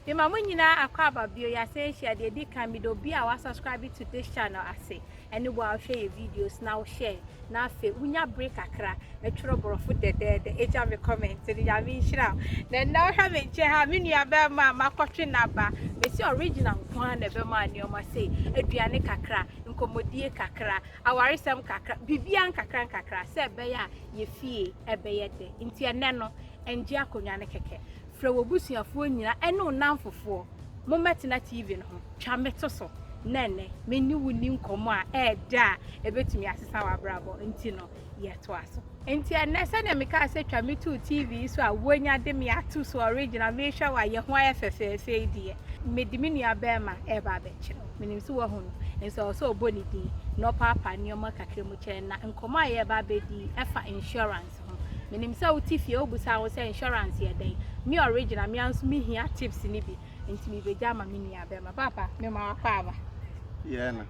Me mama nyina akwaba bio ya say share the dey can me do be our subscribe to this channel ase. Any wo share your videos now share. Na fe unya break akra e tworo borofo de eja me comment ni ya me nhira. Then now ha me che ha me nua ba ma makotwe na ba. Me see original nko na be ma ani o ma say aduane kakra, nkomodie kakra, awaresem kakra, bibia nkakra se be ya ye fie e be ye de. Nti ene no enje akonwa ne keke. Frewo busuafo nyina ene onamfofo mo metina TV no ho twa meto so nene meni wuni nkomo a da ebetumi asesa wa brabo nti no ye to aso nti ene se na meka se twa meto TV so a wonya de me ato so original me hwa wa ye ho ayefefefe die medimi nua bema e ba be kire menim so wo ho no enso so oboni di no papa ni o makakre mu kire na nkomo a ye ba be di efa insurance ho menim se utifie obusa wo se insurance ye den me original me anso me hia tips ni bi enti me beja ma me nua be ma papa me ma akwa ba yeah na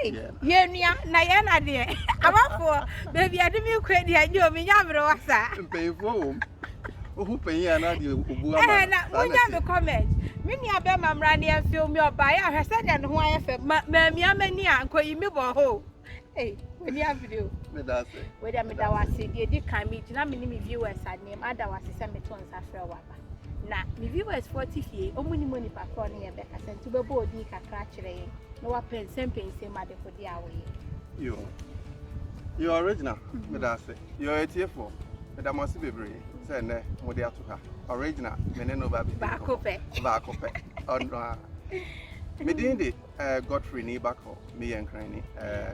ye nua na ye na de abafo baby ade me kwadi anye o me nyamre wasa mpeyfo wo ohu penyi na de obu ama na wonya me comment me nua be ma mra ne film me oba ya hwese de ne ho ayefe ma mi amani a nkoyi me bo ho when you video me da say we da me da wase de di kan me gina me ni me viewers anem ada wase se me ton sa frɛ waba na me viewers 40 fie omuni moni pa ne ye be kasa nti be bo odi kakra kyerɛ ye no wa pensem ma de ko di awe you original me da say you etfo me da masi bebre say ne mo de ato ha original me ne no ba bi ba ko pe ono me dinde Godfrey Buckle me yankran ni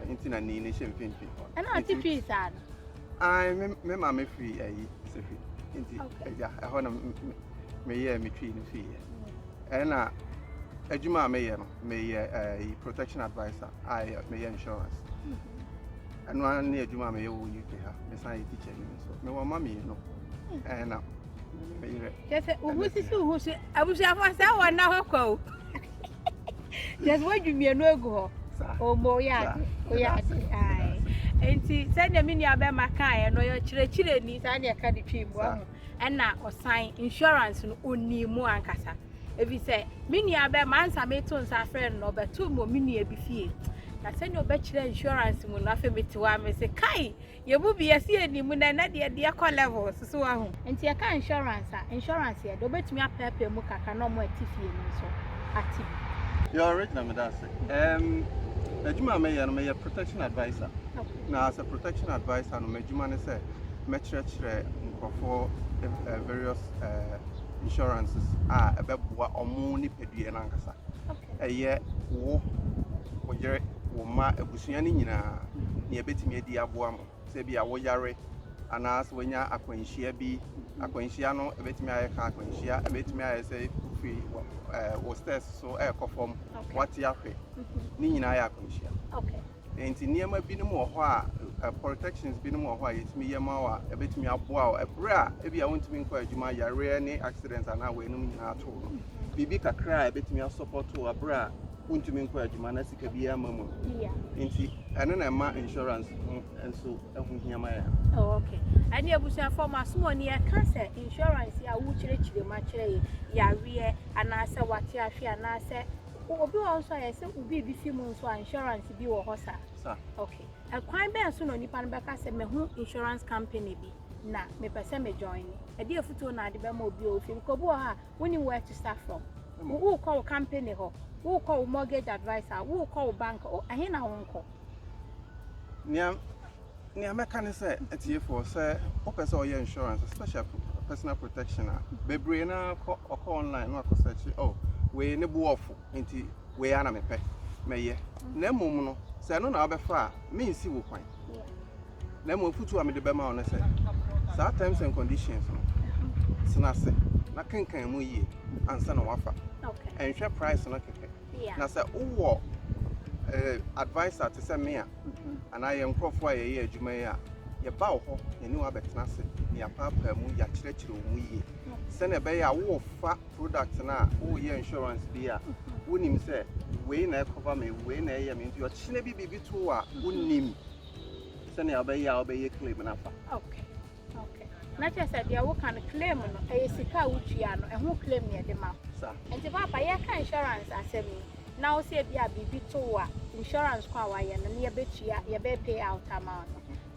intina ni ne shemfimfi ana ati fi sa I me ma me free ayi sefi inti eja e ho na me ye me twi ni fi e na adwuma me ye no me ye protection advisor I me ye insurance anu an ne adwuma me ye wo UK ha me san ye teacher ni so me wa ma me no na me ye kese uhusi abusi afasa wa na hokọ just what you mean no go o mo ya o ya ai enti send me nua be maka e no yo chire ni sa na ka di twimbo ahu na osan insurance no onimu ankasa ebi say me nua be mansa me to nsa friend no be to mo me nua bi fie na se ni obe chire insurance mu no afa metiwa me se kai ye bu bi yesi enimu na de call level so ahu enti e ka insurance ye do betumi apepe mu kaka no mo atifie ni so atibi you original me da say adwuma me ye no me ye protection advisor now as a protection advisor no me adwuma ne say me chere nkofo various insurances ebeboa omo ni pedue na nkasa eye wo yere wo ma abusua ni nyina ne ebetimi adi aboa mo se bia wo yare ana so nya akwanhia bi akwanhia no ebetimi aye ka akwanhia ebetimi aye se free wo stress so ekofom what ya hwe ni nyina ya akwanhia enti niema bi no mo ho a protections bi no mo ho a yetimi yema wa ebetimi aboa o ebra ebia wontimi nkwa adwuma yare ne accident ana we no nyina ato no bibi kakra ebetimi support o abra wontimi nkwa adwuma na sika bi ya mamu enti ene na ma insurance enso ehu hiama ya okay ani abusia form aso ni e ka se insurance ya wo chire ma chire yare ana se wate ahwe ana se obi won so yesi obi bi fi mu so insurance bi wo ho sa okay kwan be so no nipa no be ka se me hu insurance company bi na me pese me join e dey futo na de be ma obi o fi ko bo ha woni where to start from who call company ho who call mortgage advisor who call bank ahe na won ko ni ameka ne say etfo say o pese o insurance special personal protection bebre na ko online no akosechi we ne bo ofo nti we ana mepe meye na mum no se no na obefa me nsi wo kwan na mo futu amede be ma ono se sa terms and conditions no sinase na kankan mu yie ansa na wafa enhwe price no keke na se wo advisor to say me ana ye nkrofo a ye adwuma ya ye ba ho ye ni wa betena se ya papa mu ya kyerɛkyerɛ mu yie se na be ya wo fa product na wo ye insurance bi a wonim se we na cover me we na ye me nti o kyene bibi to a wonim se na be ya claim na fa okay Not just said, "Yeah, what can claim a sika uchiano and who claim near the mouth." And the papa, yeah, can insurance as me. Now say, "Yeah, be to insurance power and near bet you pay out amount."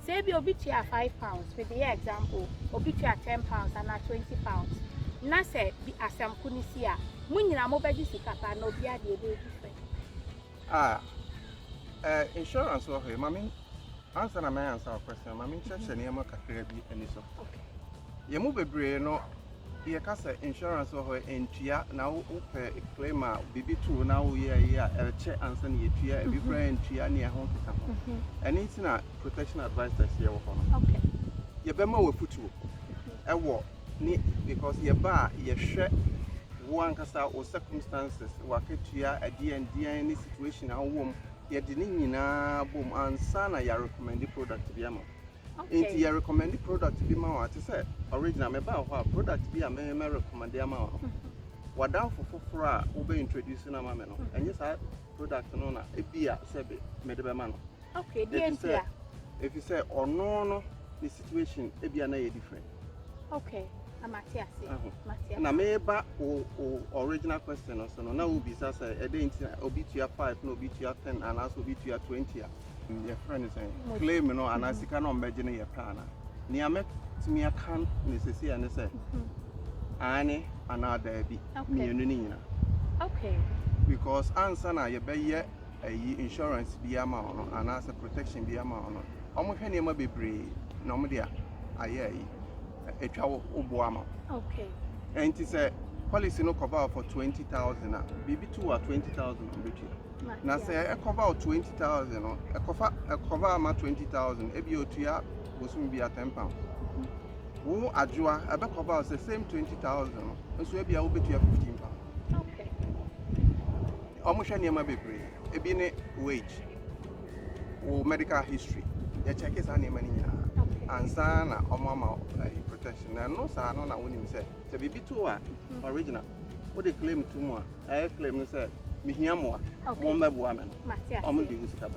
Say, be obitia £5 with the example, obitia £10 and not £20. Na say, be as some kunisia, when you are mobile sika, no be a different. Insurance or him, I mean, answer my answer question. I mean, church and Yamaka be any so. You move a brain, no, you can say insurance or her in Chia now, claim a BB2 now, yeah, a check answer ye Chia, every brain Chia near home to come. And it's not protection advice that's here. Okay. You bema will put you a war because you bar, you share one cassa or circumstances, work it to ya a D and D any situation, our womb. You didn't boom and sana ya recommended product to be a man. Into your recommended product to be more to say original about what product be a man recommend the amount. What down for over introducing a man and yes, I product no it be a sebit made a man. Okay, if you say or no, the situation it be an different. Okay. Na me ba o original question or so now will be say a day obi to 5 no obi to 10 and also obi to 20 your friend is saying claim no and as can imagine your plan ni amet to me account necessary and say ane another be me nyina okay because answer na ye be insurance be amount and as a protection be amount omo hwe ne ma bebre na omo dia aye a travel Obuama. Okay. And it's a policy no cover for 20,000. BB2 or 20,000 between. Now say a cover 20,000 a cover 20,000. ABO2 was soon be at £10. Who adjua a back cover the same 20,000. And so be a bit £15. Okay. Almost any my baby. A bine wage or medical history. The check is any money. And sana or mama protection. And no son, no, I wouldn't say. So be too original. What they claim too more. I claim to say, Mihiamo, one woman. I'm going to use it.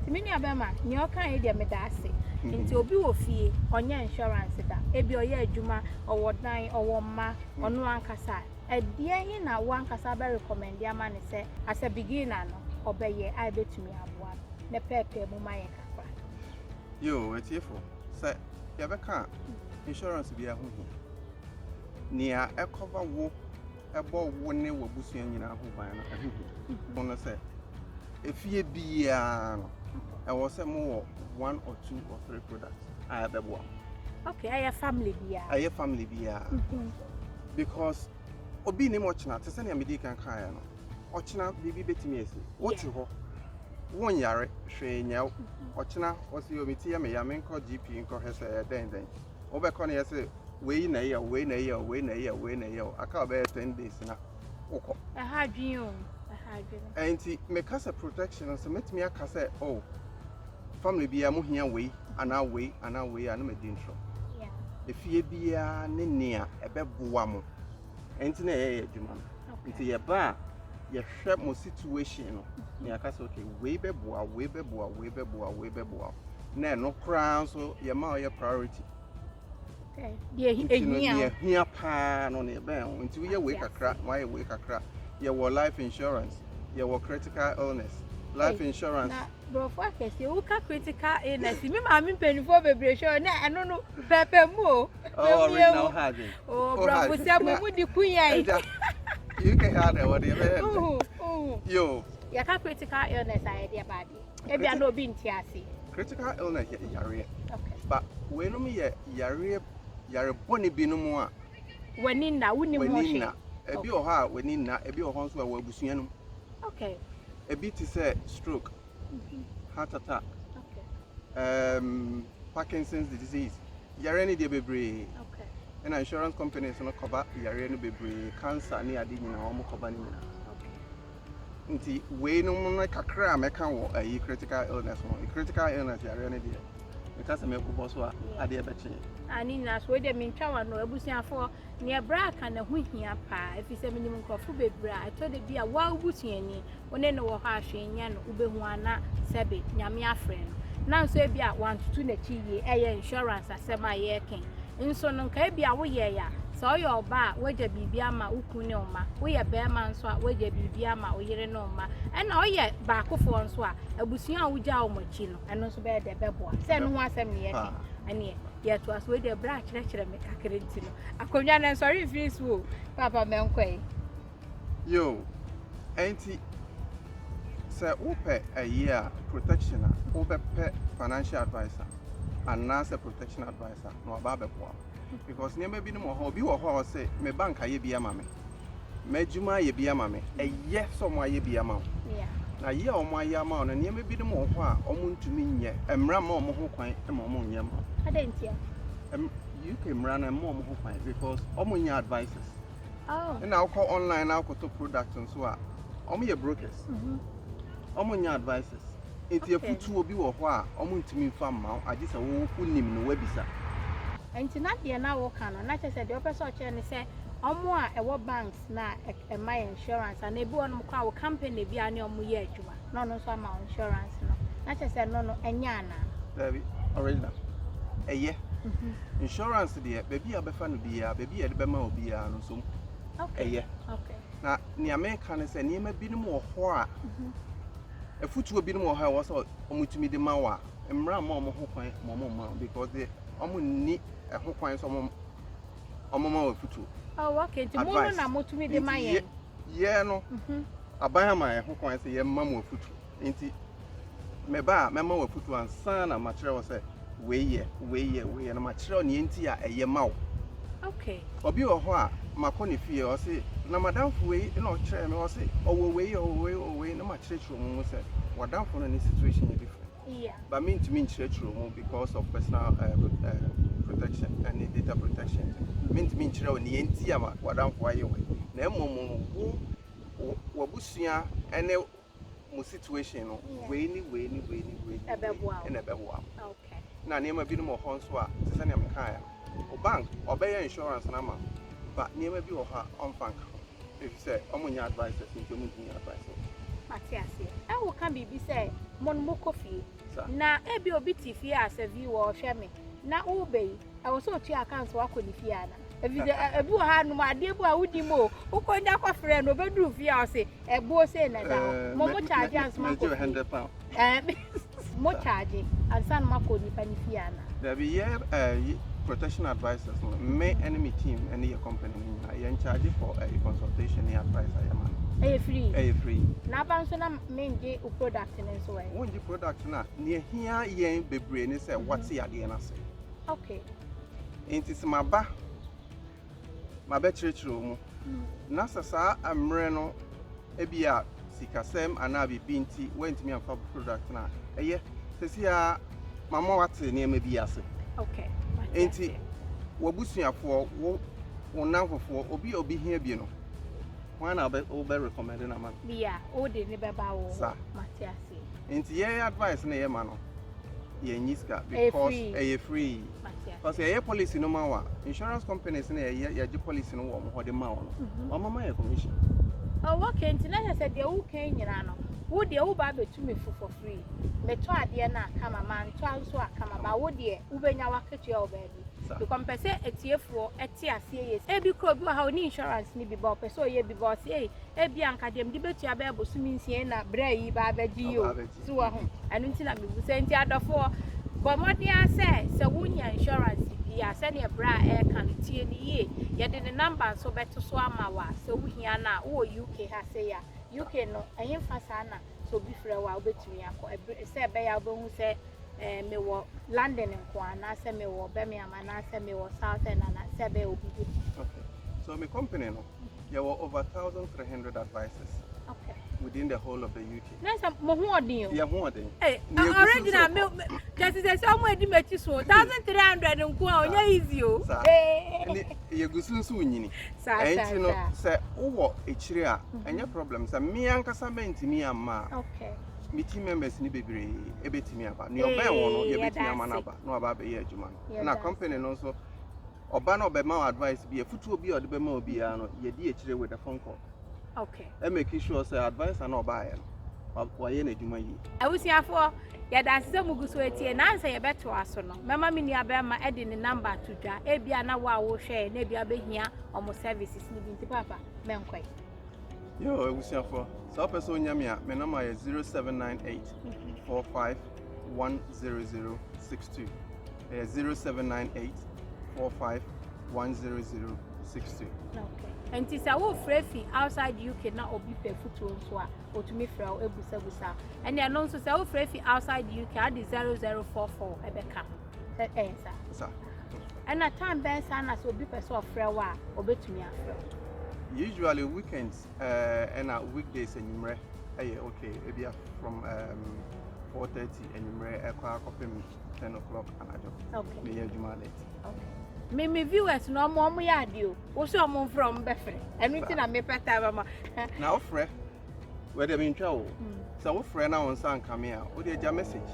Many Abema, your kind idea medasi. Into Obi of fee on your insurance. Ebi or ye Juma or what nine or 1 ma or no one casa. A dear in a 1 casaba recommend your man say as a beginner, obey ye, I bet to me have one. The pepe mumaya. Yo, it's here for. Say, you can't insurance be a home. Near a cover walk about 1 year with Bussy and Yahoo by an say, if ye be I was a more 1 or 2 or 3 products. I have a one. Okay, I have family beer. I have family beer because Obini Mochna, to send a medical car, Ochna, baby betty me. What you hope? 1 year, train out. Ochna was your metia me yamen call GP and call her say then. Overcon say, way na year, way na year, way na year, way na year. I can't bear 10 days now. I had you. And make us a protection and submit me a cassette. Oh, family be a muhia way, and our way, and our way, and a intro. Yeah. If ye be a near a bebuamo, and in a Juman. It's a bar. Your sharp more situation. Near castle, way beboa, way beboa, way beboa, way beboa. No crown, so your ma your priority. Okay, dear, here pan on your bell until you wake a crack, why wake a crack. Your life insurance, your critical illness, life insurance. Bro, what is your critical illness? I'm in pain for vibration. I don't know, Pepper Mo. Oh, original Harding. Oh, bravo, with the queen. You can have it, whatever. Yo, your critical illness, I idea body. Maybe I know being Tiasi. Critical illness, okay. But when me, you're a bonny binumua. When in now, wouldn't you? A bit of heart, when in a bit of horns were busianum. Okay. A bit is a stroke, heart attack, Parkinson's disease. You're any day, baby. Okay. And insurance companies no cover you're any baby cancer near the home company. Okay. We no more kakra mekan a critical illness. Critical illness, you're any day. Because I make a boss at the betting. And in us, where they mean chow and no busian for near brack and a winking up. If it's a minimum coffee, I told it be a wild busian when they know how she and Yan Ubewana, Sabi, Yamia friend. Now, so be at 1 to 2 a insurance as semi year king. nso no nka bia wo ye ya so yo ba waje bibia ma ukune oma wo ye be ma nso a waje bibia ma oyire no oma na o ye ba akofo nso a abusuan a wugya wo machi no eno nso be de beboa se no ho asem ne ye ane ye to aso we de bra kire me kakere ntino akonwa na sorry fees wo papa menkoi yo enti say ope a year protection ope financial advisor and now say protection advisor no aba beboa because near maybe no more be or say me bank aye bia ma me medjuma ye bia ma me e ye so mo aye bia ma yeah na ye o mo aye ma no near maybe no more ho a omuntumi nye emra ma mo ho kwan e ma mo nye ma adentia you can run a more ho kwan because omunya advisors oh and now call online now to product and so on your brokers omunya advisors if you put to obi wo ho a omuntumi fa ma agi se wo kunim no wabisa enti na de na wo kan no na chese de opeso che ne se omo a ewo banks na my insurance and ebi won kwa wo company bi ane omo ye adwuma no no so ama insurance no na chese no enya na baby original eye insurance de baby abefa no bia baby e de bema obi a no so okay eye okay na ni America ne se ni ma bi no mo ho a efutu obi no mo ha wo so omutumi de ma wa emra ma omo ho kwan mo ma because the omo ni ho kwan so omo ma wa futu oh okay ti mo na motumi de ma yen ye no aban ma ho kwan se ye ma mo futu enti me ba me ma wa futu ansa na ma kire wo se we ye na ma kire ni enti a eye ma wo okay obi wo ho a mako ne fie o se na madam fu we na o kire me o se owo we na ma kire kire mo se wadam fu no ni situation is different yeah but me to me kire because of personal protection and data protection me to me kire ni enti a wadam fu aye we na emomo wo busua ene mo situation no we ni ebeboa okay na nema bi no mo ho nso a se na me kan o bank obey insurance na ma but nema bi wo ha on bank if you say omunya advisors into omunya advisors matiase e wo kan bibi say mon mo kofi na e bi obi ti fie asavi wo hwe me na wo be e wo so tu account wa ko ni fie ana e bi wo ha no ade bu a wudi mo wo ko nya kwa frɛ no beduru fie a se e bo se na da mo charge as ma ko £100 mo charge ansan ma ko ni pa ni fie ana there be protection advisors me enemy team and your company in charge for a consultation and advice free na ba so na menje o product ne so e won di product na ne hia yen bebre ne say what ya de na say okay enti ma be chirechiro mu na sasa amre no e bia sikasem ana bi binti went me amfa product na eye sesia mama wate ne ma bi ase okay enti wabusuafo wo nanfofo obi hia bi no wan na be recommend na man bia o de ne beba wo matiase enti ye advice na ye ma no ye nyiska because e free because ye policy no ma wa insurance companies na ye policy no wo mo de ma wo no mama ye commission oh okay enti na say de wo kan nyina no wo de wo ba betumi for free beto ade na kama man to anso akama ba wo de wo benya waketua wo ba bi because pese etiefo eti ase yes e bi kro bi ha oni insurance ni bi ba pese oye bi ba say e bi anka dem de betua ba bosumi nsie na bra yi ba baji yo so ho anu nti na mebu se nti adofo but modia say wonya insurance ya se ne bra e kan tie ni ye ye de number so beto so ama wa so wo hia na wo UK ha say ya UK no eyin fasa na so bi frɛ wa obetumi akɔ se be ya obehu se me wo London nkwa na se me wo BIRMINGHAM na se me wo Southern na se be obi. Okay. So my company no there were over 1,300 advisors. Okay. Within the whole of the UK. Na se mo ho odin o. Yeah, ho odin. Eh, original me just say some wey di mechi so 1,300 nkwa onya easy o. Eh. Ye gusunsu nyini. Enti no se wo echire a enya problem sa me ankasa mentimi amma. Okay. My team members ni bebre ebetimi aba. Ni oba won no ye betimi ama na ba. No aba be ye adwuma no. Na company no so oba na obema advice bi efutu obi ode bema obi a no ye di echire with the phone call. Okay. I make sure say advice and oba waye na dwuma yi awusiafo ya da se muguso etie na nse ye beto aso no mema me nua be ma edi ne number to dwa e bia na wa wo hwe na bia behia omo services ni binti papa menkwai yo awusiafo so person nyame a me number is 0798 45 10062 0798 45 10062 okay. And it's a wolf free outside UK na obi pe futu nso a otumi fra ebusa and they know so say wolf free outside UK at 0044 ebeka sir and at time ben sana so obi pe so fra wa obetumi afra usually weekends and weekdays enyumre okay maybe from 4:30 enyumre ekwa kopem 10 o'clock anajo okay me yeduma late okay me viewers no mo ya dio wo so mo from befre enu ti na me peta mama na ofre we dey bin twa o so ofre na won san come here o dey ja message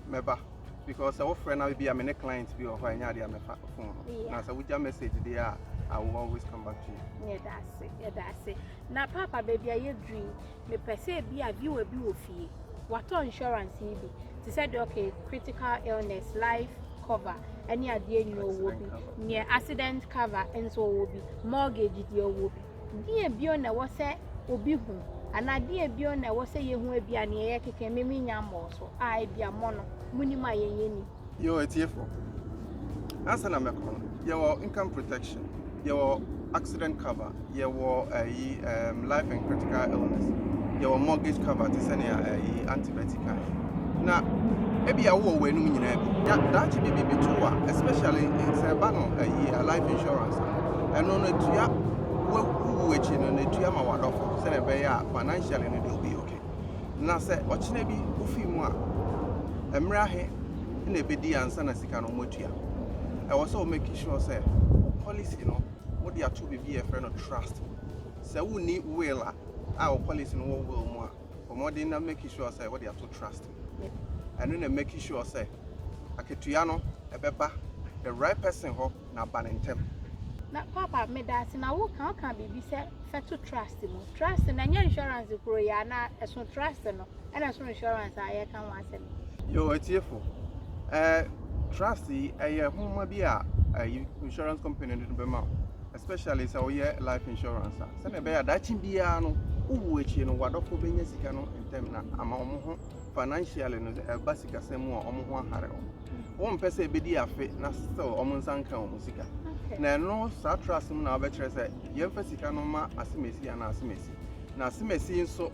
meba because ofre na be am ne client bi o ho anya dey am phone na so we ja message there I will always come back to you. Yeah, that's it. Now, Papa, baby, I dream. Me per se be a viewer be of fee. What insurance he be? She said, okay, critical illness, life cover, any idea you will be near accident cover, and so will be mortgage. You will be. Dear Biona was say, Obi home, and I dear Biona was say, you will be an ear kicking me yam also. I be a mono, munima yeni. You're a tearful. Answer MAKOLA. Your income protection. Your accident cover, your life and critical illness, your mortgage cover to send your antibiotic. Now, maybe I will win you that should be too, especially it's a banner life insurance. And on the two, which in the two, my word of send a financially and it will be okay. Now, say, what should be Ufimwa? Emrahe in a bidi and Sanasicano Motia. I also make sure, say, policy, you know. What they are to be a friend of trust. So we need will our policy no will more. For more than making sure say what they are to trust. And then making sure say Aketuyano, a beba, the right person ho na banning them. Now Papa made that in our how can be said fair to trust him. Trust and any insurance is Koreana as no trust and as no insurance I can once. You're a tearful. Trusty a home be a insurance company in Burma. Especially so life insurance. Send a bear that biano, which you know what of being in terms among financially a basic assembly or one harrow. One person be the affair, not so almost uncle musica. No, such trust now better say, Yemfasicanoma, Asimesi and Asimesi. Now, Simesi so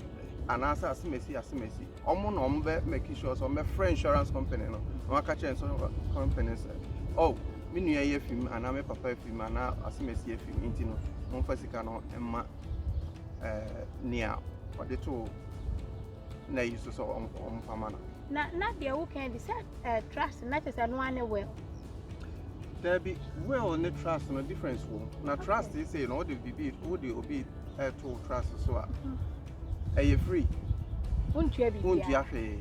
an answer Asimesi. Omon making sure so my friend insurance company, no, Makacha and so companies. Oh. Minu ye film and I'm a papa film and now as me see film intino on fasicano emma near or the two na use so on famana. Not the okay decide trust not as an one well. There be well no trust no difference one. Now trust is say no the be who the obi to trust so a free. Won't you be okay.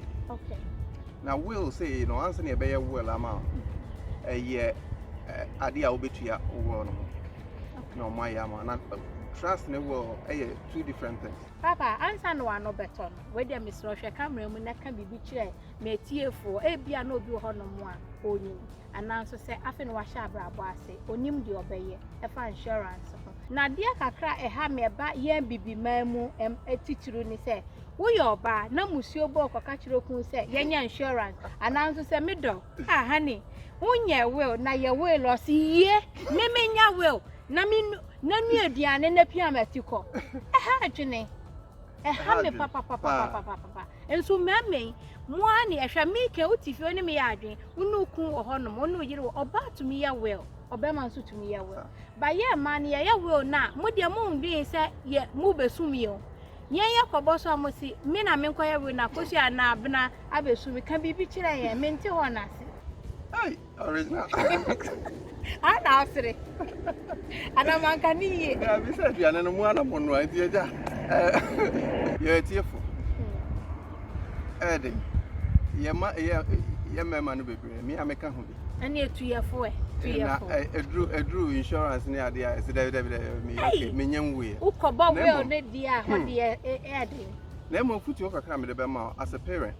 Now will say no answer near be well amount a year idea will be to your no my yama trust ne will two different things. Papa answer no one no better whether Miss Russia camera mun can be chair me tie for e bia no bi ho no mo a onyi ananso say afen wa sha brabo ase onim de obeye e fa insurance na dia kakra e ha me ba ye bibi mamu etichiru ni say wo yo ba na musuo bo kwaka chiro kun say yenya insurance ananso say middle honey unye will na ye will lo si ye me menya will na mi na nu aduane na pia matiko ha adwene ha me papa enso meme mo ani ehwa me ke utifi oni me ya adwen unu kun ohonom unu yire oba to me ya will obema nso to me ya will ba ye man ye will na mo de mo ndwe se ye mo besumi o nye yakobo so amosi me na me nkoya will na kosi ana abna abesumi kan bibi kire ye me nti ho na se hey original ana asre ana mankani ya bi se bia na no mu ana mo no ati eja ye tiefo ede ye mema no bebre me ameka ho bi ani etuyefo edru insurance ne ade a se me okay me nyam we ukobo we ne dia ho de ede Name of foot you can be the as a parent,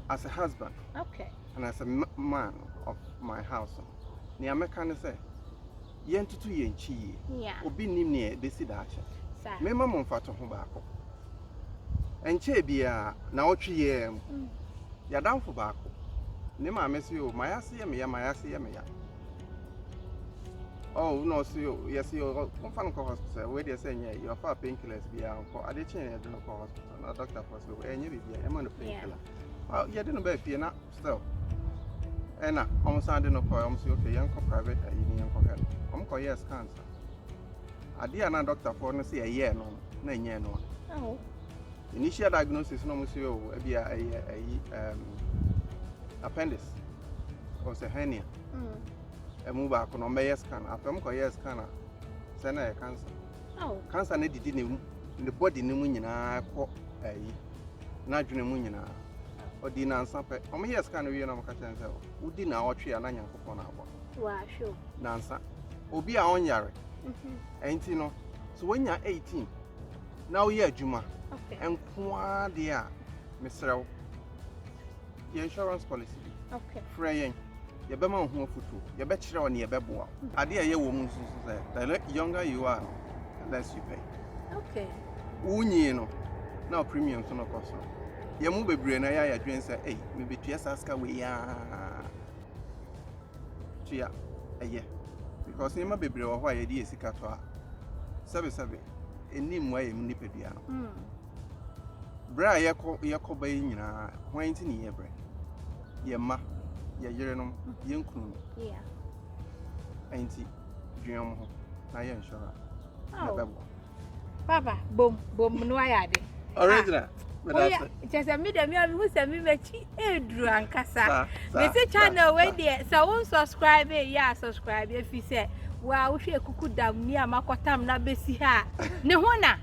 as a husband, okay, and as a man of my house. Near Mekane say, yen to 2 years, yeah, obi near the Sidacha. sir. Me mamma fat on Bako. And Chebia, now 3 years, you're down for Bako. Nema miss you, my assay, me, my assay, me. Oh, no, so yes, you're from hospital. Where they're saying, you're far painkillers be out for a chain at the local hospital, a doctor for so, and you be a man of painkiller. Oh, you didn't be fear not still. And almost I didn't call him, okay, young private, a union for help. I'm called yes, cancer. I did not doctor for say a year, no, 9 years, no. Oh, initial diagnosis, no, monsieur, be a appendix or a hernia. A move back on a scan. After I'm called yes, cancer. Send a cancer. Oh, cancer needed in the body, pneumonia, nitrogen, or dinner and something. Oh, yes, can we know catching cell? Who didn't our tree and onion for 1 hour? wow, sure. Nansa. Obi a on yard. Ain't you know? So when you're 18, now you're Juma. Okay. And qua dear, Mr. Your insurance policy. Okay. Fraying. Your bema on home foot, your bachelor on your bebo. I dear your woman said, the younger you are, the less you pay. Okay. Unino. Now premiums on a cost. Your movie brain, I dream say, hey, maybe just ask away. Chia, a year. Because you may be brave or why a dear Sicatoa. Service, a name way in Nipedia. Bra, Yako Bay, wine in your brain. Your ma. Ya yerenom yenkunu yeah enti dwiam ho na ye insurance na bebo baba bom no ayade original oya just me dem ya who say me mechi edru ankasa me say channel we there so won subscribe ya subscribe if you say wa wo hwe kuku dam ni amakotam na besi ha ne ho na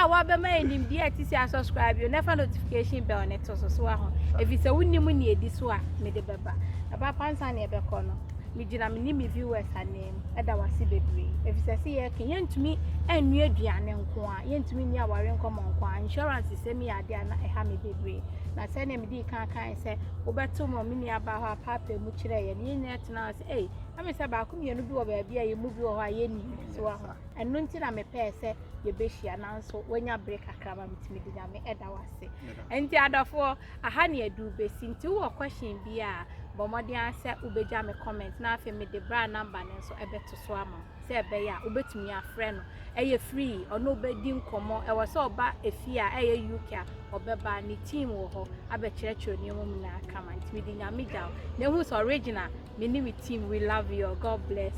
wa be ma enim dia ti say subscribe you never notification bell net so ho if you say wonimu ni edi so a me de beba aba pansa na ebe ko no me gina me ni me viewers anem eda wase bebre if you say ye ken yentumi anu aduane nko a yentumi ni aware nko mo nko a insurance se me ade na e ha me bebre na se na me di kan say obeto mo me ni aba ho papa mu kire ye ni net na say eh ame se ba ko mienu bi wo ba bia ye mu bi wo ho a ye ni so ho enu nti na me pe se ye behia na nso wanya break akrama mitimi di na me eda wase enti adofo aha na edu besi nti wo question bi a bomodi ase ubeja me comment na afi me de bra number ne nso ebeto so ama se ebe ya ubetumi afre no eye free ono obedi nkomo e wo se oba efi a eye UK a obeba ni team wo ho abekirechiro ni mu na akama ntimi di nyame jaw na hu so original me ni with team we love you God bless.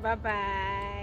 Bye bye.